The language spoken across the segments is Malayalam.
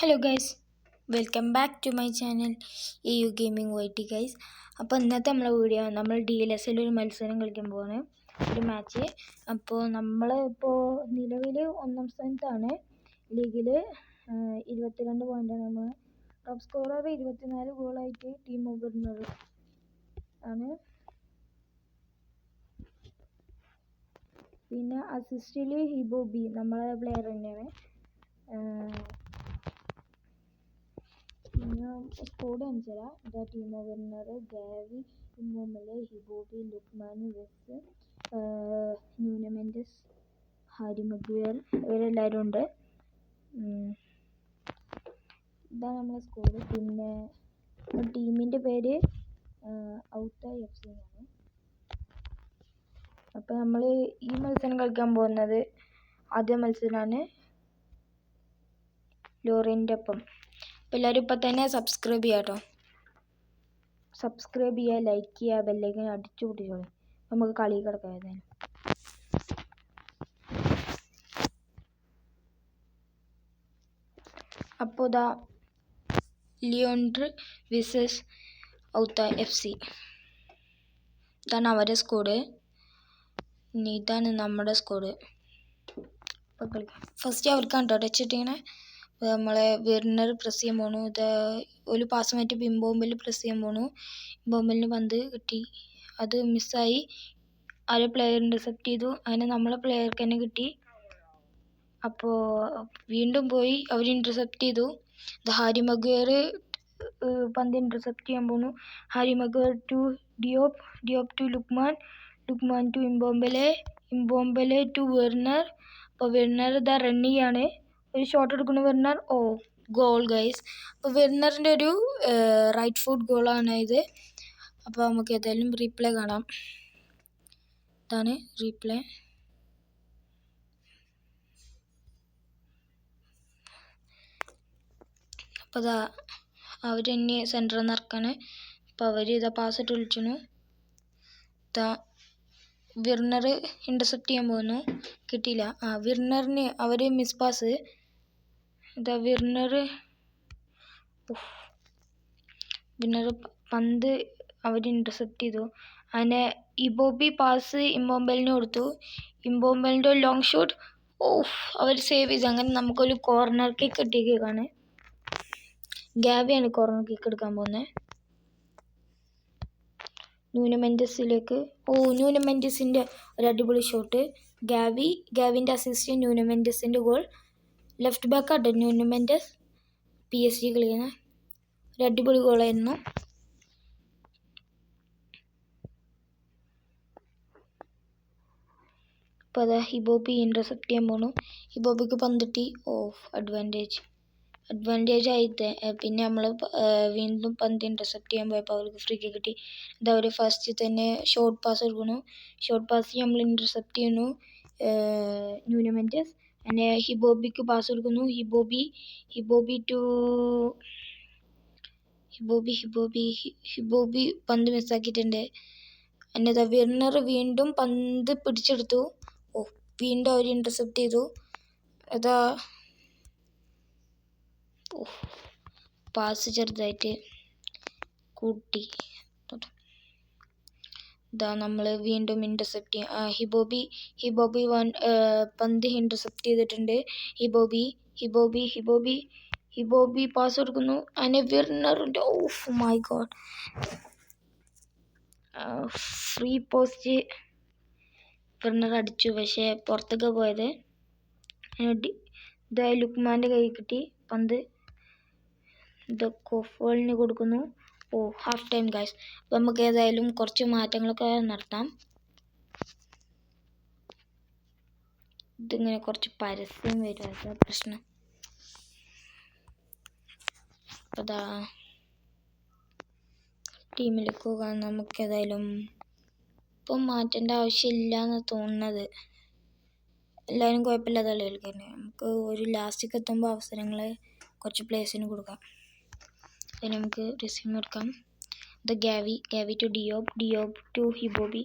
Hello guys, welcome back to my channel EU gaming YT guys. അപ്പോൾ ഇന്നത്തെ നമ്മളെ വീഡിയോ നമ്മൾ DLSL ഒരു മത്സരം കളിക്കാൻ പോകുന്നത് ഒരു മാച്ച്. അപ്പോൾ നമ്മൾ ഇപ്പോൾ നിലവിൽ 1ാം സ്ഥാനത്താണ്. ലീഗിൽ 22 പോയിൻ്റാണ്. നമ്മൾ ടോപ്പ് സ്കോറർ 24 ഗോളായിട്ട് ടീം വരുന്നത് ആണ്. പിന്നെ അസിസ്റ്റിൽ ഹിബോബി നമ്മളെ പ്ലെയർ തന്നെയാണ്. പിന്നെ സ്കോഡ് കാണിച്ചു തരാം. ഇതാ ടീം വരുന്നത് ഗാവി, ഇമ്മോമലെ, ഹിബോബി, ലുക്മാൻ, വെസ്, ന്യൂനോ മെൻഡസ്, ഹാരി മഗ്വയർ ഇവരെല്ലാവരും ഉണ്ട്. ഇതാണ് നമ്മളെ സ്കോഡ്. പിന്നെ ടീമിൻ്റെ പേര് ഔത്ത FC എന്നാണ്. അപ്പോൾ നമ്മൾ ഈ മത്സരം കളിക്കാൻ പോകുന്നത് ആദ്യ മത്സരമാണ് ലോറിൻ്റെ ഒപ്പം. അപ്പോൾ എല്ലാവരും ഇപ്പം തന്നെ സബ്സ്ക്രൈബ് ചെയ്യുക കേട്ടോ. സബ്സ്ക്രൈബ് ചെയ്യുക, ലൈക്ക് ചെയ്യുക, ബെല്ലൈക്കൻ അടിച്ചു പൊട്ടിച്ചോളൂ. നമുക്ക് കളി കിടക്കാം. ഏതായാലും അപ്പോൾ ഇതാ ലിയോൺഡ്ര വിസസ് ഔത്ത FC. ഇതാണ് അവരുടെ സ്കോഡ്. ഇനി ഇതാണ് നമ്മുടെ സ്കോഡ്. ഇപ്പോൾ കളിക്കാം. ഫസ്റ്റ് അവർക്കാണ് കേട്ടോ ടച്ച് ഇട്ടിങ്ങനെ. നമ്മളെ വെർണർ പ്രസ് ചെയ്യാൻ പോണു. ഇത് ഒരു പാസ് മാറ്റി ഇംബോംബെൽ പ്രസ് ചെയ്യാൻ പോണു. ഇംബോംബെലിന് പന്ത് കിട്ടി, അത് മിസ്സായി. ആരെ പ്ലെയർ ഇൻ്റർസെപ്റ്റ് ചെയ്തു. അങ്ങനെ നമ്മളെ പ്ലെയർക്ക് തന്നെ കിട്ടി. അപ്പോൾ വീണ്ടും പോയി അവർ ഇൻ്റർസെപ്റ്റ് ചെയ്തു. ഇത് ഹാരി മഗ്വയർ പന്ത് ഇൻ്റർസെപ്റ്റ് ചെയ്യാൻ പോണു. Harry Maguire to Diop, Diop to Lookman, Lookman to Immobile, Immobile to Werner. അപ്പോൾ വെർണർ ഇതാ റൺ ചെയ്യാണ്. ഒരു ഷോട്ട് എടുക്കുന്ന വെർണർ. Goal guys. അപ്പോൾ വെർണറിൻ്റെ ഒരു റൈറ്റ് ഫുട്ട് ഗോളാണ് ഇത്. അപ്പോൾ നമുക്ക് ഏതായാലും റീപ്ലേ കാണാം. ഇതാണ് റീപ്ലേ. അപ്പോൾ ഇതാ അവർ തന്നെ സെൻറ്ററിൽ നിന്ന് ഇറക്കാണ്. അപ്പോൾ അവർ ഇതാ പാസ് ഇട്ട് വിളിച്ചു. ഇതാ വിർണർ ഇൻ്റർസെപ്റ്റ് ചെയ്യാൻ പോകുന്നു, കിട്ടിയില്ല. വിർണറിന് അവർ മിസ് പാസ്. ഇതാ വിർണർ പന്ത് അവർ ഇൻ്റർസെപ്റ്റ് ചെയ്തു. അങ്ങനെ ഇബോബി പാസ് ഇംബോംബെലിന് കൊടുത്തു. ഇംബോംബെലിൻ്റെ ഒരു ലോങ് ഷോട്ട് അവർ സേവ് ചെയ്തു. അങ്ങനെ നമുക്കൊരു കോർണർ കിക്ക് കിട്ടിയേക്കാണ്. ഗാവിയാണ് കോർണർ കിക്ക് എടുക്കാൻ പോകുന്നത്. ന്യൂനോ മെൻഡസിലേക്ക്. ന്യൂനോ മെൻഡസിൻ്റെ ഒരു അടിപൊളി ഷോട്ട്. ഗാവിൻ്റെ അസിസ്റ്റ്, ന്യൂനോ മെൻഡസിൻ്റെ ഗോൾ. ലെഫ്റ്റ് ബാക്കാട്ടോ ന്യൂനോ മെൻഡസ്, PSG കളിക്കുന്ന. ഒരു അടിപൊളി ഗോളായിരുന്നു. അപ്പോൾ അതാ ഹിബോബി ഇൻ്റർസെപ്റ്റ് ചെയ്യാൻ പോണു. ഹിബോബിക്ക് പന്തിട്ടി. അഡ്വാൻറ്റേജ് ആയിട്ട്. പിന്നെ നമ്മൾ വീണ്ടും പന്ത് ഇൻ്റർസെപ്റ്റ് ചെയ്യാൻ പോയപ്പോൾ അവർക്ക് ഫ്രീ കിക്ക് കിട്ടി. ഇത് അവർ ഫസ്റ്റ് തന്നെ ഷോർട്ട് പാസ് എടുക്കുന്നു. ഷോർട്ട് പാസ് നമ്മൾ ഇൻ്റർസെപ്റ്റ് ചെയ്യുന്നു. ന്യൂനോ മെൻഡസ് അങ്ങനെ ഹിബോബിക്ക് പാസ് കൊടുക്കുന്നു. ഹിബോബി പന്ത് മിസ്സാക്കിയിട്ടുണ്ട്. എന്നിട്ട് വെർണർ വീണ്ടും പന്ത് പിടിച്ചെടുത്തു. വീണ്ടും അവർ ഇൻ്റർസെപ്റ്റ് ചെയ്തു. അതാ പാസ് ചെറുതായിട്ട് കൂട്ടി. ഇതാ നമ്മൾ വീണ്ടും ഇൻ്റർസെപ്റ്റ് ചെയ്യാം. ഹിബോബി പന്ത് ഇൻ്റർസെപ്റ്റ് ചെയ്തിട്ടുണ്ട്. ഹിബോബി പാസ് കൊടുക്കുന്നു. അങ്ങനെ വെർണറിൻ്റെ my God free post Werner അടിച്ചു, പക്ഷേ പുറത്തൊക്കെ പോയത്. ഇത് ലുക്മാൻ്റെ കൈ കിട്ടി പന്ത്. ഇത് കോഫോളിന് കൊടുക്കുന്നു. Half time guys. അപ്പോൾ നമുക്ക് ഏതായാലും കുറച്ച് മാറ്റങ്ങളൊക്കെ നടത്താം. ഇതിങ്ങനെ കുറച്ച് പരസ്യം വരും, പ്രശ്നം. അപ്പോൾ അതാ ടീമിലേക്ക് പോകാൻ നമുക്ക് ഏതായാലും ഇപ്പം മാറ്റേണ്ട ആവശ്യമില്ല എന്ന് തോന്നുന്നത്. എല്ലാവരും കുഴപ്പമില്ലാതെ കളി കളിക്കുന്നത്. നമുക്ക് ഒരു ലാസ്റ്റിലേക്ക് എത്തുമ്പോൾ അവസരങ്ങൾ കുറച്ച് പ്ലേസിന് കൊടുക്കാം. അതിന് നമുക്ക് റിസ്യൂം എടുക്കാം. ഇത് Gavi to Diop to Iwobi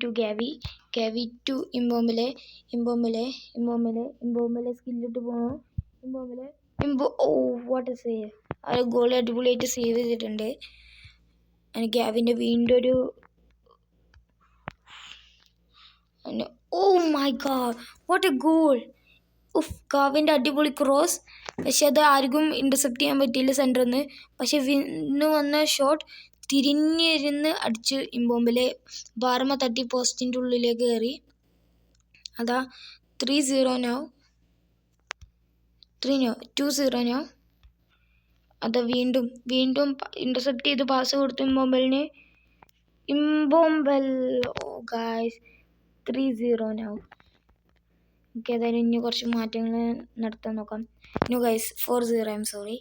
to Gavi to Immobile സ്കില്ലിട്ട് പോകണു. Immobile what a save. ആ ഗോൾ അടിപൊളിയായിട്ട് സേവ് ചെയ്തിട്ടുണ്ട്. എനിക്ക് അവൻ്റെ വീണ്ടും ഒരു my God what a goal. കാവിൻ്റെ അടിപൊളി ക്രോസ്. പക്ഷെ അത് ആർക്കും ഇൻ്റർസെപ്റ്റ് ചെയ്യാൻ പറ്റിയില്ല സെൻറ്ററിൽ നിന്ന്. പക്ഷെ വിന്ന് വന്ന ഷോട്ട് തിരിഞ്ഞിരുന്ന് അടിച്ച് ഇമ്പോബിലെ ബാർമ തട്ടി പോസ്റ്റിൻ്റെ ഉള്ളിലേക്ക് കയറി. അതാ 3-0 now. 2-0 now. അതാ വീണ്ടും ഇൻ്റർസെപ്റ്റ് ചെയ്ത് പാസ് കൊടുത്തു ഇമ്പോബലിന്. Guys 3-0 now. നമുക്ക് ഏതായാലും ഇനി കുറച്ച് മാറ്റങ്ങൾ നടത്താൻ നോക്കാം. ഗൈസ് 4-0. I am sorry.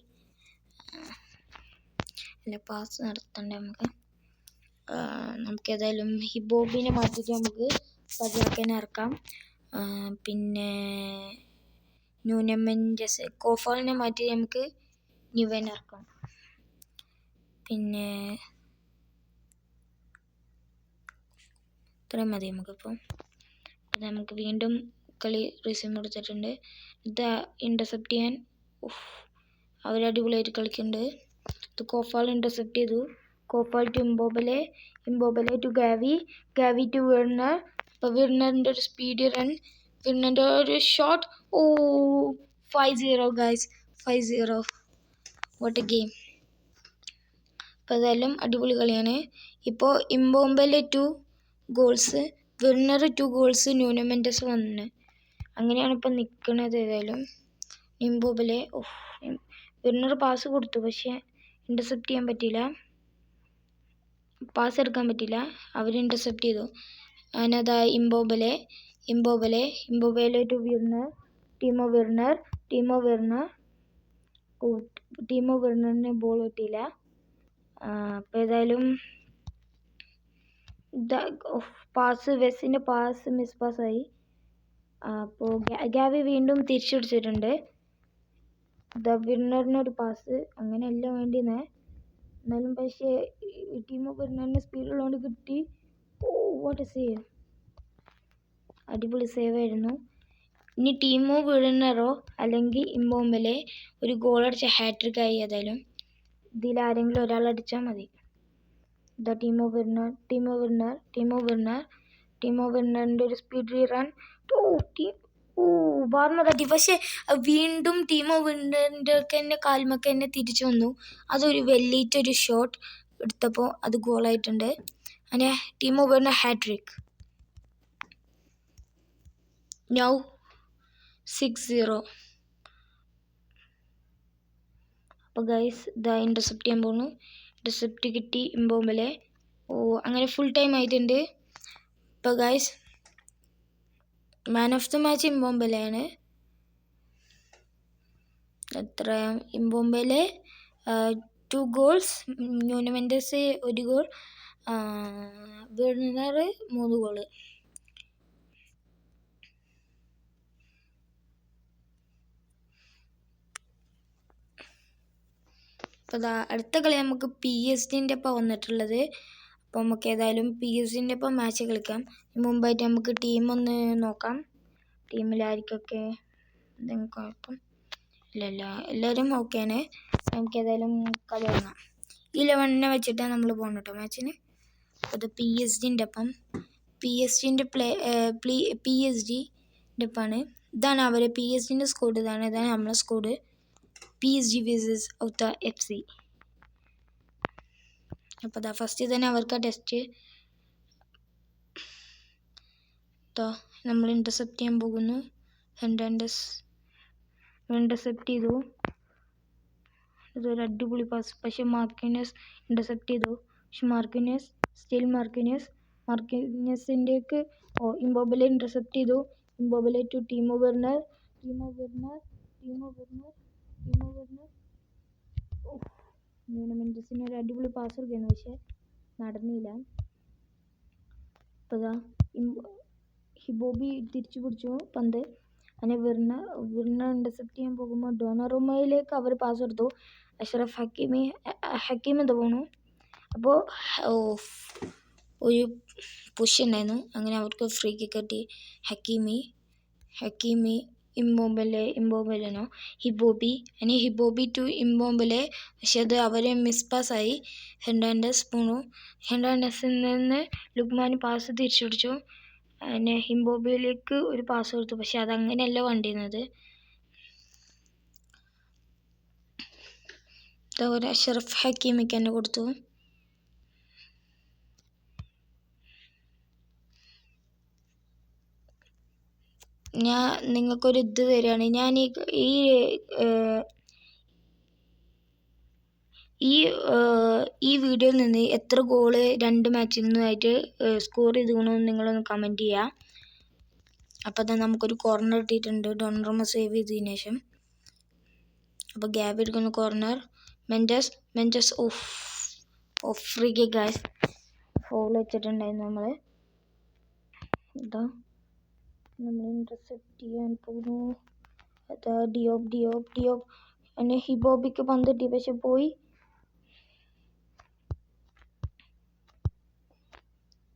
അല്ല, പാസ് നടത്തണ്ടേ നമുക്ക് ഏതായാലും ഹിബോബിനെ മാറ്റിയിട്ട് നമുക്ക് പതിയാക്കിനെ ഇറക്കാം. പിന്നെ ന്യൂനോ മെൻഡസ് കോഫാളിനെ മാറ്റി നമുക്ക് ന്യൂവനെ ഇറക്കാം. പിന്നെ ഇത്രയും മതി നമുക്കിപ്പം. നമുക്ക് വീണ്ടും കളി റിസ്യൂം കൊടുത്തിട്ടുണ്ട്. ഇത് ഇൻ്റർസെപ്റ്റ് ചെയ്യാൻ അവരടിപൊളിയായിട്ട് കളിക്കുന്നുണ്ട്. ഇത് കോഫാൾ ഇൻ്റർസെപ്റ്റ് ചെയ്തു. കോഫാൾ ടു ഇമ്പോബലെ ടു ഗാവി ടു വിർണർ. അപ്പോൾ വിർണറിൻ്റെ ഒരു സ്പീഡ് റൺ, വിർണറിൻ്റെ ഒരു shot. 5-0 guys. 5-0. What A game. അപ്പോൾ അതെല്ലാം അടിപൊളി കളിയാണ്. ഇപ്പോൾ ഇമ്പോബലെ 2 ഗോൾസ്, വിർണർ 2 ഗോൾസ്, ന്യൂനോ മെൻഡസ് 1. അങ്ങനെയാണ് ഇപ്പം നിൽക്കുന്നത്. ഏതായാലും ഇമ്പോബലെ വിർണർ പാസ് കൊടുത്തു, പക്ഷേ ഇൻ്റർസെപ്റ്റ് ചെയ്യാൻ പറ്റിയില്ല, പാസ് എടുക്കാൻ പറ്റിയില്ല. അവർ ഇൻ്റർസെപ്റ്റ് ചെയ്തു. അതിനതാ ഇമ്പോബലെ ടു വിർണർ. ടീമോ വിർണറിന് ബോൾ കിട്ടിയില്ല. അപ്പോൾ ഏതായാലും വെസ്സിൻ്റെ പാസ് മിസ് പാസ്സായി. അപ്പോൾ ഗാവി വീണ്ടും തിരിച്ചു പിടിച്ചിട്ടുണ്ട്. വിർണറിനൊരു പാസ്, അങ്ങനെയല്ല വേണ്ടിയെന്ന്. എന്നാലും പക്ഷേ ടീമോ വിർണറിന് സ്പീഡുള്ളതുകൊണ്ട് കിട്ടി. What a save. അടിപൊളി സേവ് ആയിരുന്നു. ഇനി ടീമോ വിർണറോ അല്ലെങ്കിൽ ഇമ്പോബലെ ഒരു ഗോൾ അടിച്ച ഹാട്രിക്കായി. ഏതായാലും ഇതിലാരെങ്കിലും ഒരാൾ അടിച്ചാൽ മതി. ടീമോ വിർണറിൻ്റെ ഒരു സ്പീഡ് റൺ. ബാർമ തട്ടി, പക്ഷെ വീണ്ടും ടീമോ വിർണറിൻ്റെ തന്നെ കാൽമക്ക് തന്നെ തിരിച്ചു വന്നു. അതൊരു വലിയൊരു ഷോട്ട് എടുത്തപ്പോൾ അത് ഗോളായിട്ടുണ്ട്. അങ്ങനെ ടീമോ വിർണർ ഹാട്രിക്. നൗ 6-0. അപ്പോൾ ഗൈസ് ഇതാ ഇൻ്റർസെപ്റ്റ് ചെയ്യാൻ പോകുന്നു. ഇൻ്റർസെപ്റ്റ് കിട്ടി ഇമ്പോബലെ. അങ്ങനെ ഫുൾ ടൈം ആയിട്ടുണ്ട്. ഇപ്പോൾ guys man of the match ഇമ്പോബലെയാണ്. എത്ര Immobile 2 goals, Nuno Mendes 1 goal, Werner 3 goal. അപ്പോൾ അടുത്ത കളി നമുക്ക് PSG-ൻ്റെ ഒപ്പം വന്നിട്ടുള്ളത്. അപ്പോൾ നമുക്ക് ഏതായാലും PSG-ൻ്റെ ഒപ്പം മാച്ച് കളിക്കാം. മുമ്പായിട്ട് നമുക്ക് ടീം ഒന്ന് നോക്കാം. ടീമിലായിരിക്കൊക്കെ എന്തെങ്കിലും കുഴപ്പം ഇല്ലല്ല, എല്ലാവരും ഓക്കെയാണ്. നമുക്ക് ഏതായാലും കളി തുടങ്ങാം. 11 വെച്ചിട്ടാണ് നമ്മൾ പോകുന്നത് കേട്ടോ മാച്ചിന്. അത് PSG-ൻ്റെ ഒപ്പം, PSG-ൻ്റെ ഒപ്പമാണ്. ഇതാണ് അവരെ PSG-ൻ്റെ സ്കോഡ്. ഇതാണ് നമ്മളെ സ്കോഡ്. PSG vs ഔത്ത FC. അപ്പോൾ ഫസ്റ്റ് തന്നെ അവർക്ക് ടെസ്റ്റ് നമ്മൾ ഇൻ്റർസെപ്റ്റ് ചെയ്യാൻ പോകുന്നു. ഇൻ്റർസെപ്റ്റ് ചെയ്തു. ഇതൊരു അടിപൊളി പാസ്, പക്ഷെ മാർക്കിനസ് ഇൻ്റർസെപ്റ്റ് ചെയ്തു. പക്ഷെ മാർക്കിനസിൻ്റെക്ക് ഇമ്പോബലെ ഇൻ്റർസെപ്റ്റ് ചെയ്തു. ഇമ്പോബലെ ടു ടീമോ വിർണർ. ന്യൂനോ മെൻഡസിന് ഒരു അടിപൊളി പാസ് എടുക്കുന്നു, പക്ഷെ നടന്നില്ല. അപ്പോൾ ഹിബോബി തിരിച്ചു പിടിച്ചു പന്ത്. അങ്ങനെ വിർണർ ഇൻ്റർസെപ്റ്റ് ചെയ്യാൻ പോകുമ്പോൾ ഡോണറുമയിലേക്ക് അവർ പാസ് എടുത്തു. അഷ്റഫ് ഹക്കീം എന്താ പോണു. അപ്പോൾ ഒരു പുഷ് ഉണ്ടായിരുന്നു. അങ്ങനെ അവർക്ക് ഫ്രീ കിക്ക് കിട്ടി. ഹക്കീമി ഇമ്പോബലെനോ ഹിബോബി ഇനി ഹിബോബി ടു ഇമ്പോബലെ. പക്ഷെ അത് അവർ മിസ്പാസ്സായി. ഹെർണാണ്ടസിൽ നിന്ന് ലുക്മാൻ പാസ് തിരിച്ചു പിടിച്ചു. പിന്നെ ഹിബോബിലേക്ക് ഒരു പാസ് കൊടുത്തു. പക്ഷെ അതങ്ങനെയല്ല വേണ്ടിയിരുന്നത്. ഒരു അഷ്റഫ് ഹക്കീമിക്ക് തന്നെ കൊടുത്തു. ഞാൻ നിങ്ങൾക്കൊരു ഇത് തരികയാണ്. ഞാൻ ഈ വീഡിയോയിൽ നിന്ന് എത്ര ഗോള് 2 മാച്ചിൽ നിന്നായിട്ട് സ്കോർ ചെയ്തുകൊണ്ടെന്ന് നിങ്ങളൊന്ന് കമൻറ്റ് ചെയ്യുക. അപ്പോൾ തന്നെ നമുക്കൊരു കോർണർ കിട്ടിയിട്ടുണ്ട് ഡോണറുമ സേവ് ചെയ്തതിന് ശേഷം. അപ്പോൾ ഗ്യാബ് എടുക്കുന്ന corner. Mendes free kick guys. Foul വെച്ചിട്ടുണ്ടായിരുന്നു നമ്മൾ ഇന്റർസെപ്റ്റ് ചെയ്യാൻ പോകുന്നു. അതാ ഡിയോബ് എന്നെ ഹിബോബിക്ക് പന്ത് കിട്ടി, പക്ഷെ പോയി.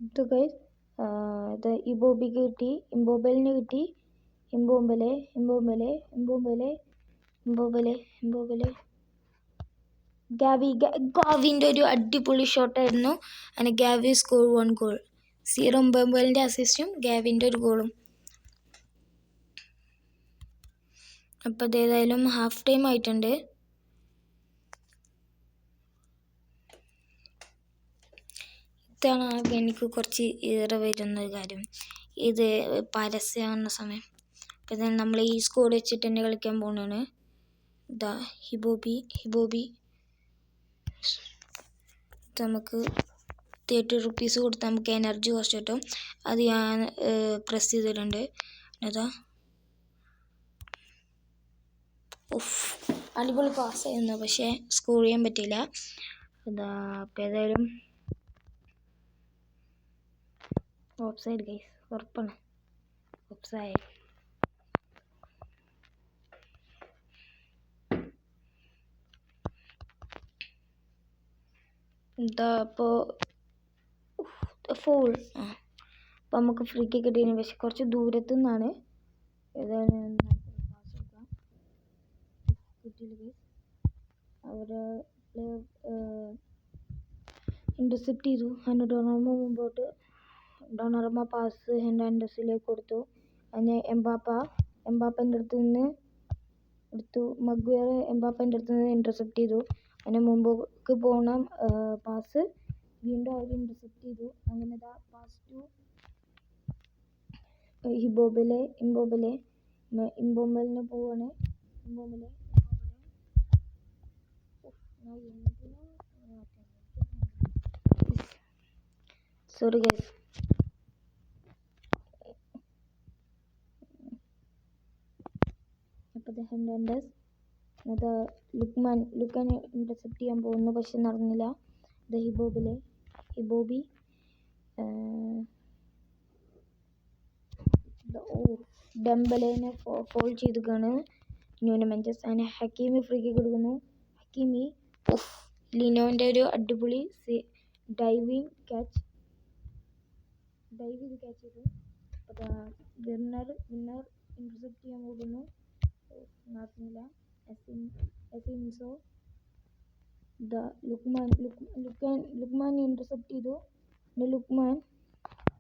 ഇത് ഗൈസ് ഇത് ഇബോബിക്ക് കിട്ടി, ഇമ്പോബലിന് കിട്ടി. ഇമ്പോബലെ ഗാവിൻ്റെ ഒരു അടിപൊളി ഷോട്ടായിരുന്നു. അങ്ങനെ ഗാവി സ്കോർ 1 ഗോൾ. ഇമ്പോബലിൻ്റെ അസിസ്റ്റും ഗാവിൻ്റെ ഒരു ഗോളും. അപ്പോൾ അതേതായാലും ഹാഫ് ടൈം ആയിട്ടുണ്ട്. ഇതാണ് എനിക്ക് കുറച്ച് ഏറെ വരുന്ന ഒരു കാര്യം. ഇത് പരസ്യമാകുന്ന സമയം. അപ്പം നമ്മൾ ഈ സ്കോർ വെച്ചിട്ട് തന്നെ കളിക്കാൻ പോകുന്നതാണ്. ഇതാ ഹിബോബി നമുക്ക് 30 റുപ്പീസ് കൊടുത്ത് നമുക്ക് എനർജി കുറച്ച് കിട്ടും. അത് ഞാൻ പ്രസ് ചെയ്തിട്ടുണ്ട്. അതാ അടിപൊളി പാസ് ചെയ്യുന്നു, പക്ഷേ സ്കോർ ചെയ്യാൻ പറ്റിയില്ല. അതാ അപ്പം ഏതായാലും ഓഫ്സൈഡ് ഗൈസ്, ഉറപ്പാണ് ഓഫ്സൈഡ്. എന്താ അപ്പോൾ ഫോൾ. അപ്പോൾ നമുക്ക് ഫ്രീ കിക്ക് കിട്ടിയിരുന്നു, പക്ഷെ കുറച്ച് ദൂരത്തു നിന്നാണ്. ഏതായാലും പാസ് കൊടുക്കാം. കിട്ടിയില്ല ഗൈസ്. അവർ ഇന്റർസെപ്റ്റ് ചെയ്തു. അതിന് ഡോണറുമ പാസ് ഹെർണാണ്ടസിലേക്ക് കൊടുത്തു. അതിന് എംബാപ്പൻ്റെ അടുത്ത് നിന്ന് എടുത്തു. മഗ്വയർ എംബാപ്പൻ്റെ അടുത്ത് നിന്ന് ഇന്റർസെപ്റ്റ് ചെയ്തു. അതിന് മുമ്പോക്ക് പോകണ പാസ് വീണ്ടും അവർ ഇന്റർസെപ്റ്റ് ചെയ്തു. അങ്ങനെ പാസ് ടു ഇമ്പോബലിന് പോവാണ്. Sorry guys. അപ്പോൾ ഹെർണാണ്ടസ് അത് ലുക്മാൻ ഇന്റർസെപ്റ്റ് ചെയ്യാൻ പോകുന്നു, പക്ഷെ നടന്നില്ല. ഇത് ഹിബോബി ഡെംബലേനെ ഫോൾ ചെയ്തുകയാണ് ന്യൂനോ മെൻഡസ്. അങ്ങനെ ഹക്കീമി ഫ്രീ കിക്ക് കൊടുക്കുന്നു. ലിനോൻ്റെ ഒരു അടിപൊളി ഡൈവ് ക്യാച്ച് ചെയ്തു. അപ്പോൾ വിന്നർ ഇന്റർസെപ്റ്റ് ചെയ്യാൻ പോകുന്നു, നടന്നില്ല. എസിൻസോ ലുക്മാൻ ഇന്റർസെപ്റ്റ് ചെയ്തു. ലുക്മാൻ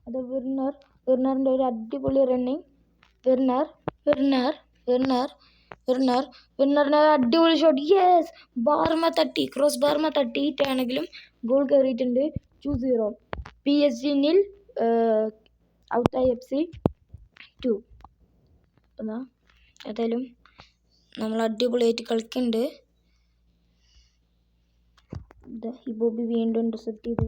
അത് വിർണറിൻ്റെ ഒരു അടിപൊളി റണ്ണിങ്. വിർണറിൻ്റെ അടിപൊളി ഷോട്ട്. യെസ്, ക്രോസ് ബാർമ തട്ടിയിട്ടാണെങ്കിലും ഗോൾ കയറിയിട്ടുണ്ട്. 2-0 PSG നിൽ ഔട്ടായി FC 2. എന്നാ ഏതായാലും നമ്മൾ അടിപൊളിയായിട്ട് കളിക്കുന്നുണ്ട്. ഹിബോബി വീണ്ടും ഇന്റർസെപ്റ്റ് ചെയ്തു.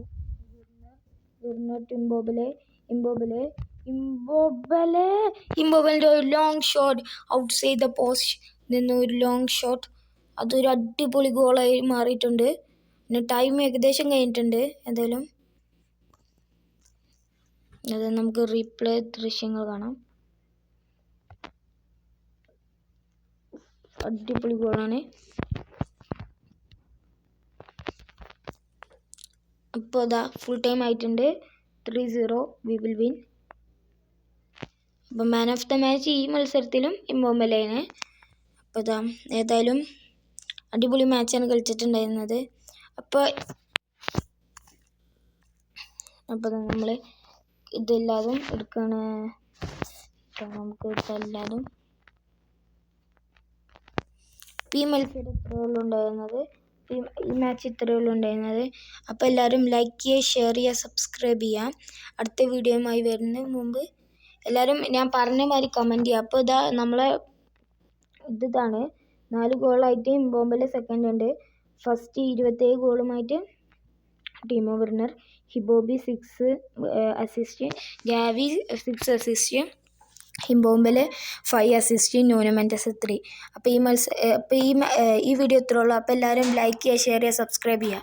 ഇമ്പോബലിൻ്റെ ഒരു long shot outside the post നിന്ന് ഒരു ലോങ് ഷോട്ട്. അതൊരു അടിപൊളി ഗോളായി മാറിയിട്ടുണ്ട്. പിന്നെ ടൈം ഏകദേശം കഴിഞ്ഞിട്ടുണ്ട്. എന്തായാലും അത് നമുക്ക് റീപ്ലേ ദൃശ്യങ്ങൾ കാണാം. അടിപൊളി ഗോളാണ്. അപ്പോൾ അതാ ഫുൾ ടൈം ആയിട്ടുണ്ട്. 3-0 വി വിൽ വിൻ. അപ്പം മാൻ ഓഫ് ദ മാച്ച് ഈ മത്സരത്തിലും ഇമ്പോംബലെയാണ്. അപ്പോൾ ഇതാ ഏതായാലും അടിപൊളി മാച്ചാണ് കളിച്ചിട്ടുണ്ടായിരുന്നത്. അപ്പോൾ നമ്മൾ ഇതെല്ലാതും എടുക്കുകയാണ്. നമുക്ക് ഇതെല്ലാതും ഈ മത്സരം ഇത്രയുള്ളൂ ഉണ്ടായിരുന്നത്. ഈ മാച്ച് ഇത്രയുള്ളൂ ഉണ്ടായിരുന്നത്. അപ്പോൾ എല്ലാവരും ലൈക്ക് ചെയ്യുക, ഷെയർ ചെയ്യുക, സബ്സ്ക്രൈബ് ചെയ്യുക. അടുത്ത വീഡിയോയുമായി വരുന്നതിന് മുമ്പ് എല്ലാവരും ഞാൻ പറഞ്ഞ മാതിരി കമൻറ്റ് ചെയ്യുക. അപ്പോൾ ഇതാ നമ്മളെ ഇതാണ് 4 ഗോളായിട്ട് ഇമ്പോംബലെ സെക്കൻഡ് ഉണ്ട്. ഫസ്റ്റ് 27 ഗോളുമായിട്ട് Timo Werner, Iwobi 6 assist, Gavi 6 assist, Immobile 5 assist, Nuno Mendes 3. അപ്പോൾ ഈ വീഡിയോ ഇത്രേ ഉള്ളൂ. അപ്പോൾ എല്ലാവരും ലൈക്ക് ചെയ്യുക, ഷെയർ ചെയ്യുക, സബ്സ്ക്രൈബ് ചെയ്യുക.